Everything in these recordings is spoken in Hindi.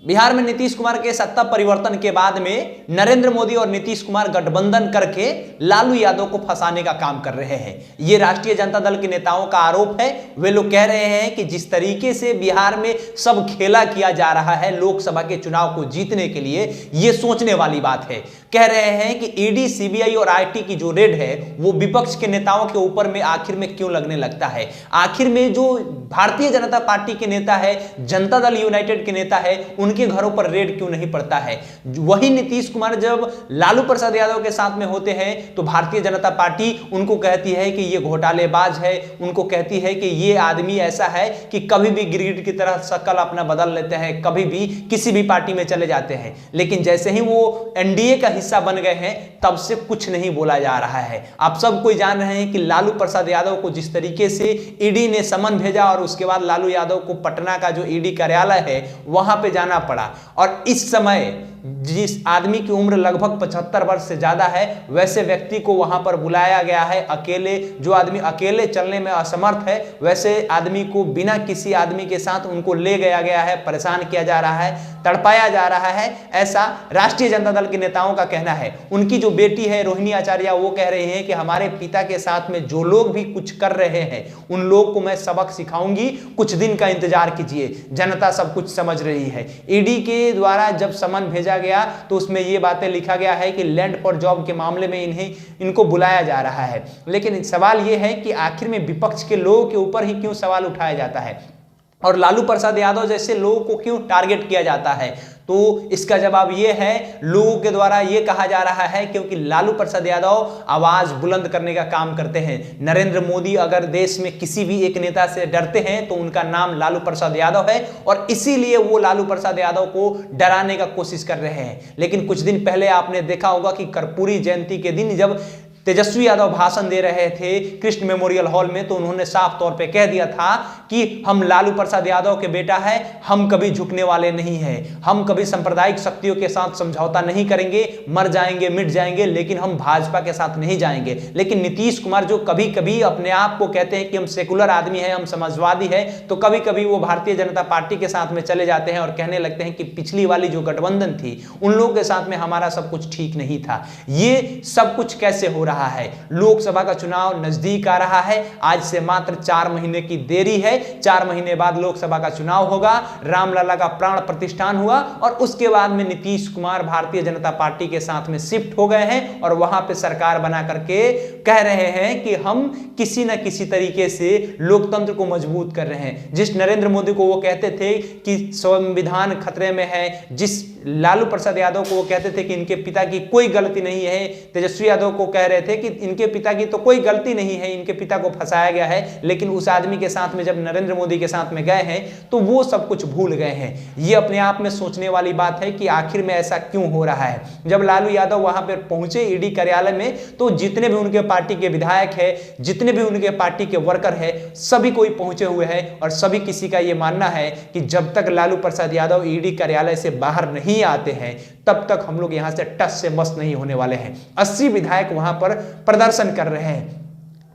बिहार में नीतीश कुमार के सत्ता परिवर्तन के बाद में नरेंद्र मोदी और नीतीश कुमार गठबंधन करके लालू यादव को फंसाने का काम कर रहे हैं। ये राष्ट्रीय जनता दल के नेताओं का आरोप है। वे लोग कह रहे हैं कि जिस तरीके से बिहार में सब खेला किया जा रहा है लोकसभा के चुनाव को जीतने के लिए, ये सोचने वाली बात है। कह रहे हैं कि ईडी, सीबीआई और आईटी की जो रेड है वो विपक्ष के नेताओं के ऊपर में आखिर में क्यों लगने लगता है। आखिर में जो भारतीय जनता पार्टी के नेता है, जनता दल यूनाइटेड के नेता है, उनके घरों पर रेड क्यों नहीं पड़ता है। वही नीतीश कुमार जब लालू प्रसाद यादव के साथ में होते हैं तो भारतीय जनता पार्टी उनको कहती है कि ये घोटालेबाज है, उनको कहती है कि ये आदमी ऐसा है कि कभी भी गिरगिट की तरह शक्ल अपना बदल लेते हैं, कभी भी किसी भी पार्टी में चले जाते हैं। लेकिन जैसे ही वो एनडीए का हिस्सा बन गए हैं तब से कुछ नहीं बोला जा रहा है। आप सब कोई जान रहे हैं कि लालू प्रसाद यादव को जिस तरीके से ईडी ने समन भेजा और उसके बाद लालू यादव को पटना का जो ईडी कार्यालय है वहां पे जाना पड़ा। और इस समय जिस आदमी की उम्र लगभग 75 वर्ष से ज्यादा है वैसे व्यक्ति को वहां पर बुलाया गया है। अकेले, जो आदमी अकेले चलने में असमर्थ है वैसे आदमी को बिना किसी आदमी के साथ उनको ले गया है, परेशान किया जा रहा है, तड़पाया जा रहा है, ऐसा राष्ट्रीय जनता दल के नेताओं का कहना है। उनकी जो बेटी है रोहिणी आचार्य, वो कह रहे हैं कि हमारे पिता के साथ में जो लोग भी कुछ कर रहे हैं उन लोग को मैं सबक सिखाऊंगी, कुछ दिन का इंतजार कीजिए, जनता सब कुछ समझ रही है। ईडी के द्वारा जब समन भेजा गया तो उसमें यह बातें लिखा गया है कि लैंड फॉर जॉब के मामले में इनको बुलाया जा रहा है। लेकिन सवाल यह है कि आखिर में विपक्ष के लोगों के ऊपर ही क्यों सवाल उठाया जाता है और लालू प्रसाद यादव जैसे लोगों को क्यों टारगेट किया जाता है। तो इसका जवाब यह है, लोगों के द्वारा यह कहा जा रहा है क्योंकि लालू प्रसाद यादव आवाज बुलंद करने का काम करते हैं। नरेंद्र मोदी अगर देश में किसी भी एक नेता से डरते हैं तो उनका नाम लालू प्रसाद यादव है और इसीलिए वो लालू प्रसाद यादव को डराने का कोशिश कर रहे हैं। लेकिन कुछ दिन पहले आपने देखा होगा कि कर्पूरी जयंती के दिन जब तेजस्वी यादव भाषण दे रहे थे कृष्ण मेमोरियल हॉल में तो उन्होंने साफ तौर पे कह दिया था कि हम लालू प्रसाद यादव के बेटा है, हम कभी झुकने वाले नहीं हैं, हम कभी सांप्रदायिक शक्तियों के साथ समझौता नहीं करेंगे, मर जाएंगे मिट जाएंगे लेकिन हम भाजपा के साथ नहीं जाएंगे। लेकिन नीतीश कुमार जो कभी कभी अपने आप को कहते हैं कि हम सेकुलर आदमी हैं, हम समाजवादी हैं, तो कभी कभी वो भारतीय जनता पार्टी के साथ में चले जाते हैं और कहने लगते हैं कि पिछली वाली जो गठबंधन थी उन लोगों के साथ में हमारा सब कुछ ठीक नहीं था। ये सब कुछ कैसे हो रहा है। लोकसभा का चुनाव नजदीक आ रहा है, आज से मात्र 4 महीने की देरी है। 4 महीने बाद लोकसभा का चुनाव होगा, रामलला का प्राण प्रतिष्ठान हुआ और उसके बाद में नीतीश कुमार भारतीय जनता पार्टी के साथ में शिफ्ट हो गए हैं और वहां पे सरकार बना करके कह रहे हैं कि हम किसी न किसी तरीके से लोकतंत्र को मजबूत कर रहे हैं। जिस नरेंद्र मोदी को वो कहते थे कि संविधान खतरे में है, जिस लालू प्रसाद यादव को वो कहते थे कि इनके पिता की कोई गलती नहीं है, तेजस्वी यादव को कह रहे थे कि इनके पिता की तो कोई गलती नहीं है, इनके पिता को फंसाया गया है, लेकिन उस आदमी के साथ में जब नरेंद्र मोदी के साथ में गए हैं तो वो सब कुछ भूल गए हैं। ये अपने आप में सोचने वाली बात है कि आखिर में ऐसा क्यों हो रहा है। जब लालू यादव वहां पर पहुंचे ईडी कार्यालय में तो जितने भी उनके पार्टी के विधायक है, जितने भी उनके पार्टी के वर्कर है, सभी कोई पहुंचे हुए हैं और सभी किसी का यह मानना है कि जब तक लालू प्रसाद यादव ईडी कार्यालय से बाहर नहीं आते हैं तब तक हम लोग यहां से टस से मस नहीं होने वाले हैं। 80 विधायक वहां पर प्रदर्शन कर रहे हैं,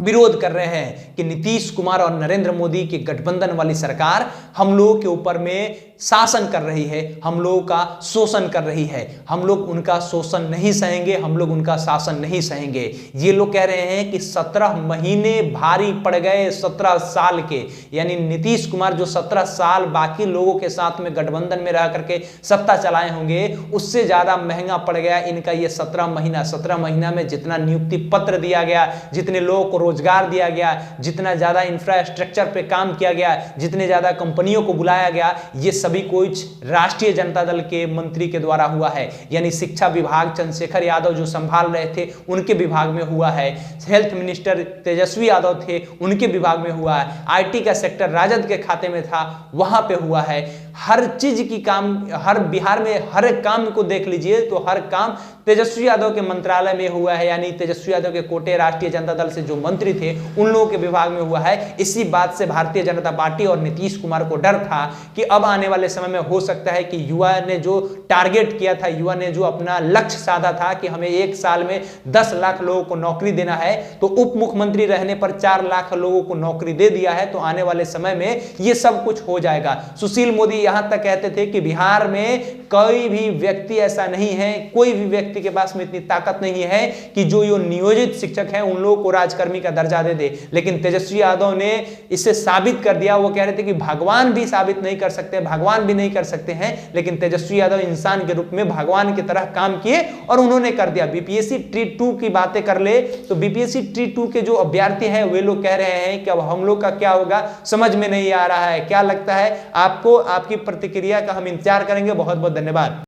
विरोध कर रहे हैं कि नीतीश कुमार और नरेंद्र मोदी की गठबंधन वाली सरकार हम लोगों के ऊपर में शासन कर रही है, हम लोगों का शोषण कर रही है, हम लोग उनका शोषण नहीं सहेंगे, हम लोग उनका शासन नहीं सहेंगे। ये लोग कह रहे हैं कि 17 महीने भारी पड़ गए 17 साल के, यानी नीतीश कुमार जो 17 साल बाकी लोगों के साथ में गठबंधन में रह करके सत्ता चलाए होंगे उससे ज्यादा महंगा पड़ गया इनका ये 17 महीना। 17 महीना में जितना नियुक्ति पत्र दिया गया, जितने लोगों को रोजगार दिया गया, जितना ज्यादा इंफ्रास्ट्रक्चर पे काम किया गया, जितने ज्यादा कंपनियों को बुलाया गया, ये सभी कुछ राष्ट्रीय जनता दल के मंत्री के द्वारा हुआ है। यानी शिक्षा विभाग चंद्रशेखर यादव जो संभाल रहे थे उनके विभाग में हुआ है, हेल्थ मिनिस्टर तेजस्वी यादव थे उनके विभाग में हुआ है, आईटी का सेक्टर राजद के खाते में था वहां पे हुआ है। हर चीज की काम, हर बिहार में हर काम को देख लीजिए तो हर काम तेजस्वी यादव के मंत्रालय में हुआ है, यानी तेजस्वी यादव के कोटे राष्ट्रीय जनता दल से जो मंत्री थे उन लोगों के विभाग में हुआ है। इसी बात से भारतीय जनता पार्टी और नीतीश कुमार को डर था कि अब आने वाले समय में हो सकता है कि युवा ने जो टारगेट किया था, युवा ने जो अपना लक्ष्य साधा था कि हमें एक साल में 10 लाख लोगों को नौकरी देना है, तो उप मुख्यमंत्री रहने पर 4 लाख लोगों को नौकरी दे दिया है। तो आने वाले समय में ये सब कुछ हो जाएगा। सुशील मोदी यहां तक कहते थे कि बिहार में कोई भी व्यक्ति ऐसा नहीं है, कोई भी व्यक्ति के पास में इतनी ताकत नहीं है कि जो ये नियोजित शिक्षक हैं उन लोगों को राजकर्मी का दर्जा दे दे। लेकिन तेजस्वी यादव ने इसे साबित कर दिया। वो कह रहे थे कि भगवान भी साबित नहीं कर सकते, भगवान भी नहीं कर सकते हैं, लेकिन तेजस्वी यादव इंसान के रूप में भगवान की तरह काम किए और उन्होंने कर दिया। बीपीएससी ट्री 2 की बातें कर ले तो बीपीएससी ट्री 2 के जो अभ्यर्थी हैं वे लोग कह रहे हैं कि अब हम लोग का क्या होगा समझ में नहीं आ रहा है। क्या लगता है आपको? आपकी प्रतिक्रिया का हम इंतजार करेंगे। बहुत बहुत धन्यवाद।